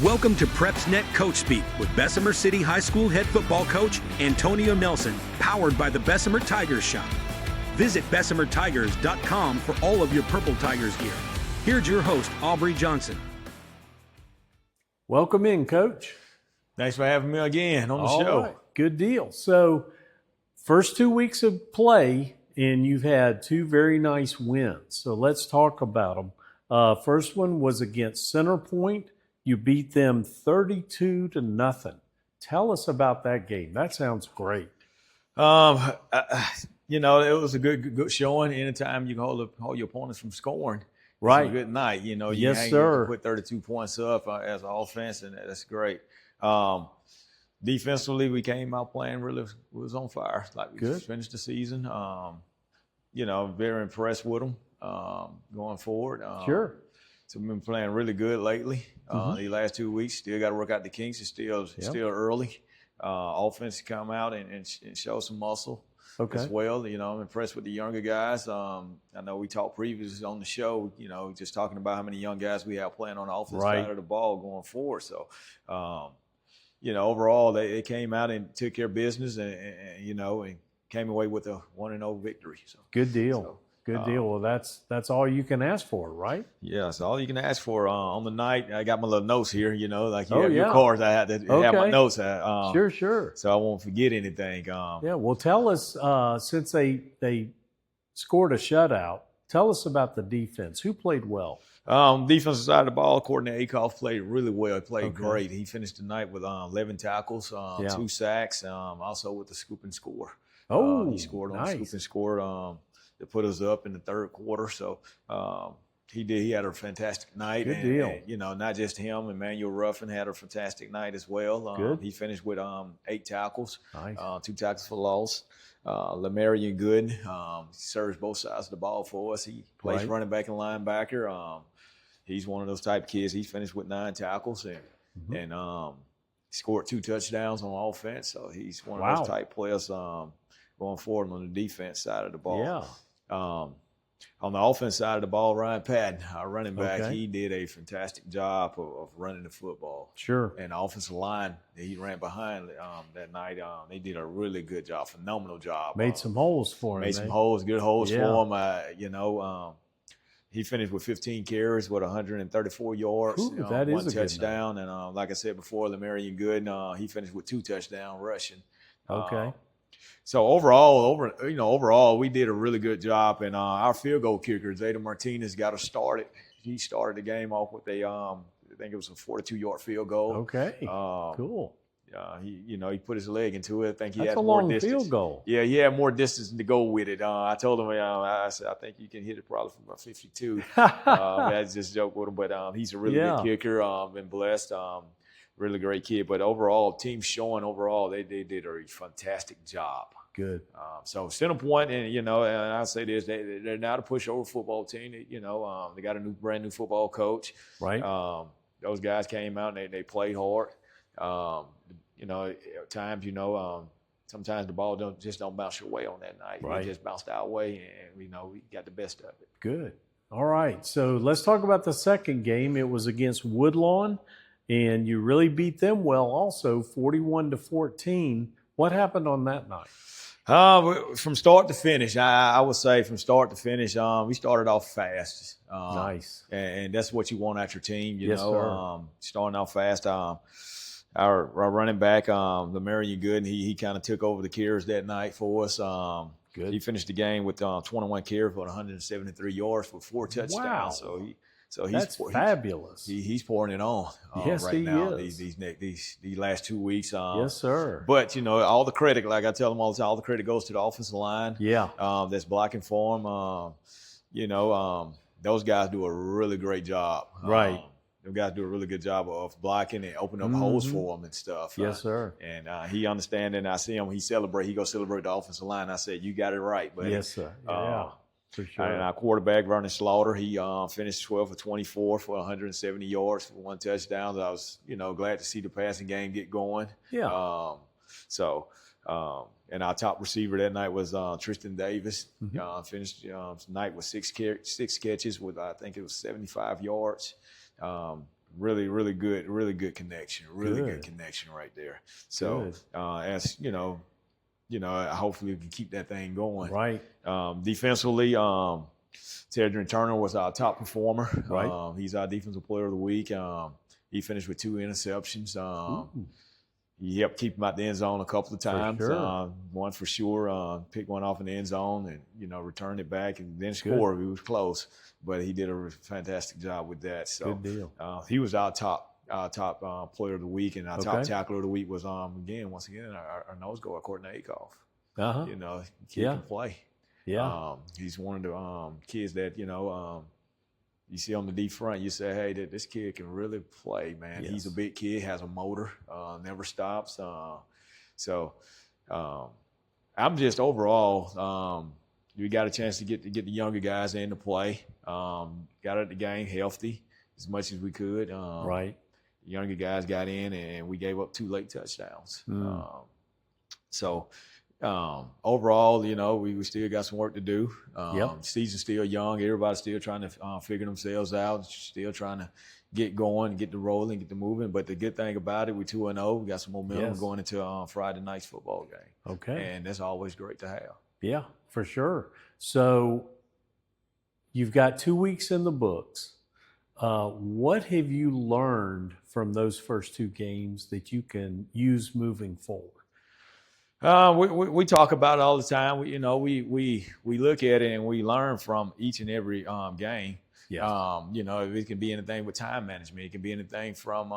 Welcome to PrepsNet Coach Speak with Bessemer City High School head football coach Antonio Nelson, powered by the Bessemer Tigers shop. Visit BessemerTigers.com for all of your Purple Tigers gear. Here's your host, Aubrey Johnson. Welcome in, Coach. Thanks for having me again on the All show. right. Good deal. So, first 2 weeks of play, and you've had two very nice wins. So, let's talk about them. First one was against Center Point. You beat them 32-0. Tell us about that game. That sounds great. It was a good showing. Anytime you can hold your opponents from scoring, Right. It's a good night. Yes, sir. You put 32 points up as an offense, and that's great. Defensively, we came out playing really was on fire. Like we Good. Finished the season. Very impressed with them going forward. Sure. So we've been playing really good lately. These last 2 weeks, still got to work out the kinks. It's still early. Offense come out and show some muscle as well. I'm impressed with the younger guys. I know we talked previously on the show, just talking about how many young guys we have playing on the offensive side of the ball going forward. So, overall, they came out and took care of business and came away with a 1-0 victory. So Good deal. Good deal. Well, that's all you can ask for, right? Yeah, that's all you can ask for. On the night, I got my little notes here, like you Oh, have your yeah. cards. I had to have my notes. Sure. So I won't forget anything. Yeah, well, tell us, since they scored a shutout, tell us about the defense. Who played well? Defensive side of the ball, according to Akoff, played really well. He played great. He finished the night with 11 tackles, 2 sacks, also with the scoop and score. He scored on the scoop and score to put us up in the third quarter. So he did. He had a fantastic night. Good deal. And, not just him. Emmanuel Ruffin had a fantastic night as well. Good. He finished with 8 tackles, Nice. 2 tackles for loss. Lamarian Good serves both sides of the ball for us. He plays running back and linebacker. He's one of those type of kids. He finished with 9 tackles and scored 2 touchdowns on offense. So he's one of those type players going forward on the defense side of the ball. Yeah. On the offense side of the ball, Ryan Patton, our running back, he did a fantastic job of running the football. Sure. And the offensive line that he ran behind that night, they did a really good job, phenomenal job. Made some holes for him. Made some holes, good holes for him. He finished with 15 carries with 134 yards, Ooh, that is 1 a good touchdown. And like I said before, Lamarian Good, he finished with 2 touchdowns rushing. Okay. So overall, we did a really good job, and our field goal kicker, Zeta Martinez, got us started. He started the game off with I think it was a 42-yard field goal. Okay. Cool. He put his leg into it. I think he That's had a more long distance. field goal. Yeah, he had more distance to go with it. I told him, I said, I think you can hit it probably from about 52. I just joked with him, but he's a really good kicker. Been blessed. Really great kid. But overall, team showing overall, they did a fantastic job. Good. So Center Point, and I say this, they're now the pushover football team. They got a brand new football coach. Right. Those guys came out and they played hard. At times, sometimes the ball don't bounce your way on that night. Right. It just bounced our way, and we got the best of it. Good. All right. So let's talk about the second game. It was against Woodlawn, and you really beat them well also, 41-14. What happened on that night? From start to finish, I would say from start to finish, we started off fast. Nice. And that's what you want at your team, Sir. Starting off fast. Our running back, Lamarian Good, he kind of took over the carries that night for us. Good. He finished the game with 21 carries for 173 yards for 4 touchdowns. Wow. So That's fabulous. He's pouring it on Yes, right he now. is. These last 2 weeks. Yes, sir. But all the credit, like I tell them all the time, all the credit goes to the offensive line. Yeah. That's blocking for them. Those guys do a really great job. Right. Them guys do a really good job of blocking and opening up holes for them and stuff. Yes, sir. And he understands, and I see him. He go celebrate the offensive line. I said, you got it right, buddy. Yes, sir. Yeah. For sure. And our quarterback, Vernon Slaughter, he finished 12 for 24 for 170 yards for 1 touchdown. I was, glad to see the passing game get going. Yeah. And our top receiver that night was Tristan Davis. Finished the night with 6 catches with, I think it was 75 yards. really good connection, good connection right there. So as hopefully we can keep that thing going. Right. Defensively, Tedrick Turner was our top performer. Right. He's our defensive player of the week. He finished with 2 interceptions. He helped keep him out the end zone a couple of times. One for sure, picked one off in the end zone and, returned it back and then scored. He was close, but he did a fantastic job with that. So good deal. He was our top player of the week, and our top tackler of the week was, once again, our nose guard, Courtney Akoff. Kid can play. Yeah. He's one of the kids that, you see on the deep front, you say, hey, this kid can really play, man. Yes. He's a big kid, has a motor, never stops. I'm just overall, we got a chance to get the younger guys in to play. Got at the game healthy as much as we could. Right. The younger guys got in, and we gave up 2 late touchdowns. Overall, we still got some work to do. Season's still young. Everybody's still trying to figure themselves out, still trying to get going, get the rolling, get the moving. But the good thing about it, we're 2-0. We got some momentum going into Friday night's football game. Okay. And that's always great to have. Yeah, for sure. So you've got 2 weeks in the books. What have you learned from those first 2 games that you can use moving forward? We talk about it all the time. We look at it and we learn from each and every game. Yeah. It can be anything with time management. It can be anything from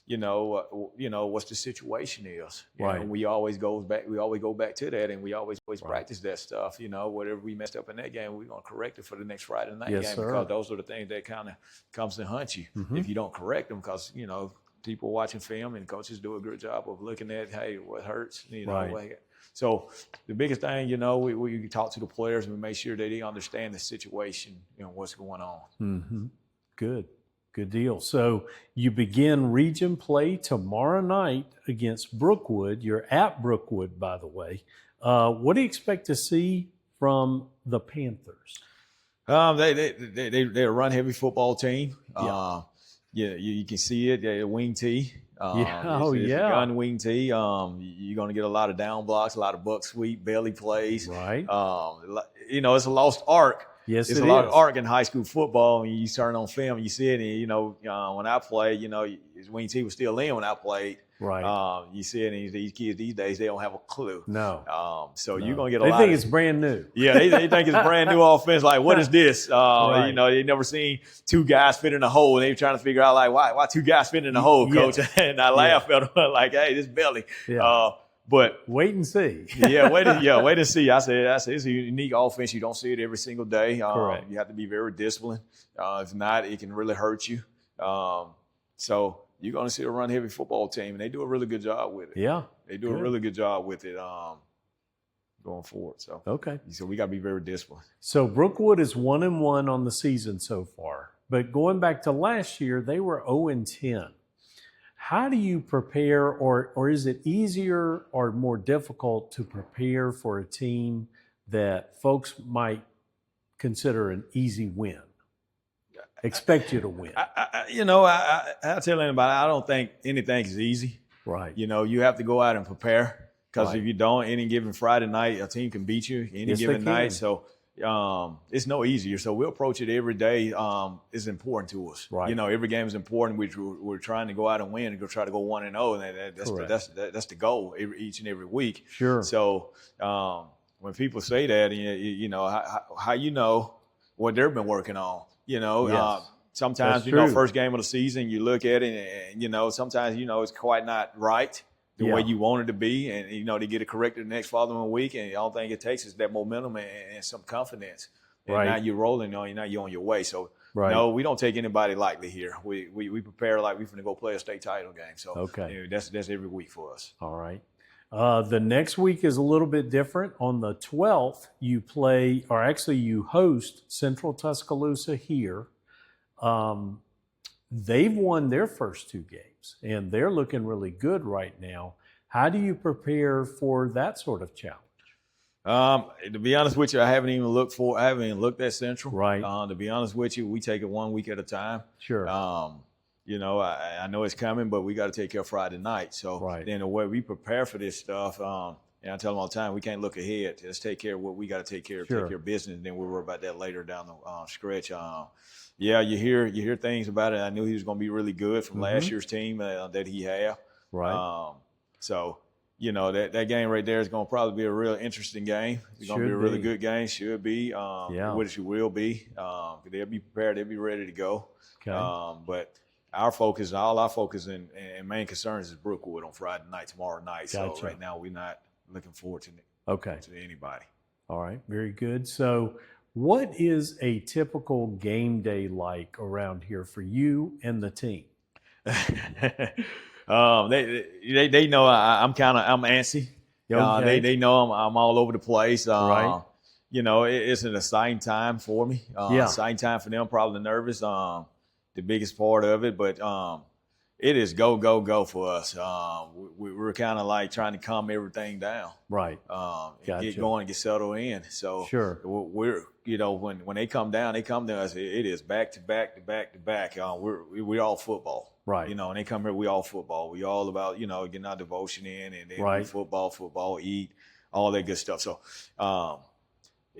what's the situation is. Right. We always go back to that, and we always practice that stuff. Whatever we messed up in that game, we're gonna correct it for the next Friday night game, because those are the things that kind of comes and hunt you if you don't correct them, because people watching film and coaches do a good job of looking at, hey, what hurts, So the biggest thing, we talk to the players and we make sure that they understand the situation and what's going on. Mm-hmm. Good deal. So you begin region play tomorrow night against Brookwood. You're at Brookwood, by the way. What do you expect to see from the Panthers? They're a run-heavy football team. You can see it. They're a wing tee. It's a gun wing tee. You're going to get a lot of down blocks, a lot of buck sweep, belly plays. Right. It's a lost art. Yes, it's a lot of art in high school football. And you turn on film, you see it. And, when I played, his wing tee was still in when I played. Right. You see it, and these kids these days, they don't have a clue. No. You're going to get a lot. They think it's brand new. Yeah, they think it's brand new offense. Like, what is this? Right. They never seen 2 guys fit in a hole. And they were trying to figure out, like, why 2 guys fit in a hole, coach? And I laugh at them like, hey, this belly. Yeah. But wait and see. wait to see. I said it's a unique offense. You don't see it every single day. Correct. You have to be very disciplined. If not, it can really hurt you. So you're going to see a run-heavy football team, and they do a really good job with it. Yeah. They do a really good job with it going forward. So we got to be very disciplined. So Brookwood is 1-1 on the season so far. But going back to last year, they were 0-10. How do you prepare, or is it easier or more difficult to prepare for a team that folks might consider an easy win? Expect you to win. I tell anybody, I don't think anything is easy. Right. You have to go out and prepare, because if you don't, any given Friday night, a team can beat you any given night. So it's no easier. So we approach it every day. It's important to us. Right. Every game is important. We're trying to go out and win and try to go 1-0, and that's the goal each and every week. Sure. So when people say that, how you know what they've been working on. Sometimes, first game of the season, you look at it and, sometimes, it's quite not right the way you want it to be. And, they get it corrected the next following week. And the only thing it takes is that momentum and some confidence. And now you're rolling, now you're on your way. So, no, we don't take anybody lightly here. We prepare like we're going to go play a state title game. So that's every week for us. All right. The next week is a little bit different. On the 12th, you host Central Tuscaloosa here. They've won their first 2 games, and they're looking really good right now. How do you prepare for that sort of challenge? To be honest with you, I haven't even looked at Central. Right. To be honest with you, we take it 1 week at a time. Sure. You know, I know it's coming, but we got to take care of Friday night. So then the way we prepare for this stuff, and I tell them all the time, we can't look ahead. Let's take care of what we got to take care of, take care of business, and then we'll worry about that later down the stretch. Yeah, you hear things about it. I knew he was going to be really good from last year's team that he had. Right. So, you know, that game right there is going to probably be a real interesting game. It's going to be a really good game. Should be. Which it will be. They'll be prepared. They'll be ready to go. Okay. But all our focus and main concerns is Brookwood on Friday night, tomorrow night. Gotcha. So right now we're not looking forward to anybody. All right. Very good. So what is a typical game day like around here for you and the team? They know I'm antsy. Okay. They know I'm all over the place. Right. You know, it's an exciting time for me. Exciting time for them. Probably nervous. The biggest part of it, but it is go for us. We're kind of like trying to calm everything down, right? And get going and get settled in. So we're when they come down, they come to us. It is back to back to back to back. We're all football, right? You know, and they come here, we all football. We all about getting our devotion in, and then football, eat, all that good stuff. So.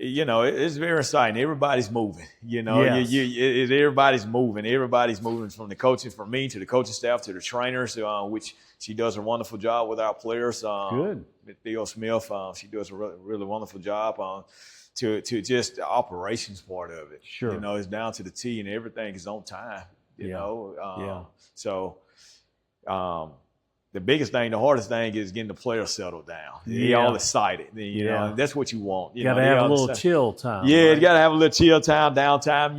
It's very exciting. Everybody's moving. Everybody's moving. Everybody's moving from the coaching, from me to the coaching staff to the trainers, which she does a wonderful job with our players. Good. Theo Smith, she does a really wonderful job to just the operations part of it. Sure. It's down to the T, and everything is on time. So. The biggest thing, the hardest thing is getting the players settled down. They all excited. And that's what you want. You got to have a little chill time. Yeah, you got to have a little chill time, downtime,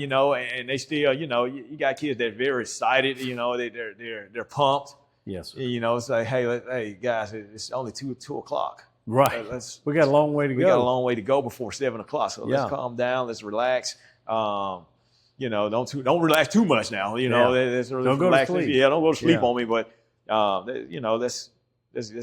and they still, you got kids that are very excited, they're pumped. Yes, sir. It's like, hey, guys, it's only 2 o'clock. Right. We got a long way to go. We got a long way to go before 7 o'clock. So let's calm down. Let's relax. Don't relax too much now. Don't go to sleep. Yeah, don't go to sleep on me, but. Let's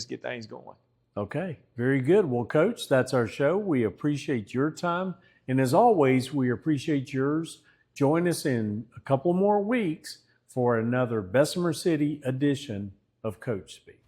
get things going. Okay, very good. Well, Coach, that's our show. We appreciate your time. And as always, we appreciate yours. Join us in a couple more weeks for another Bessemer City edition of Coach Speak.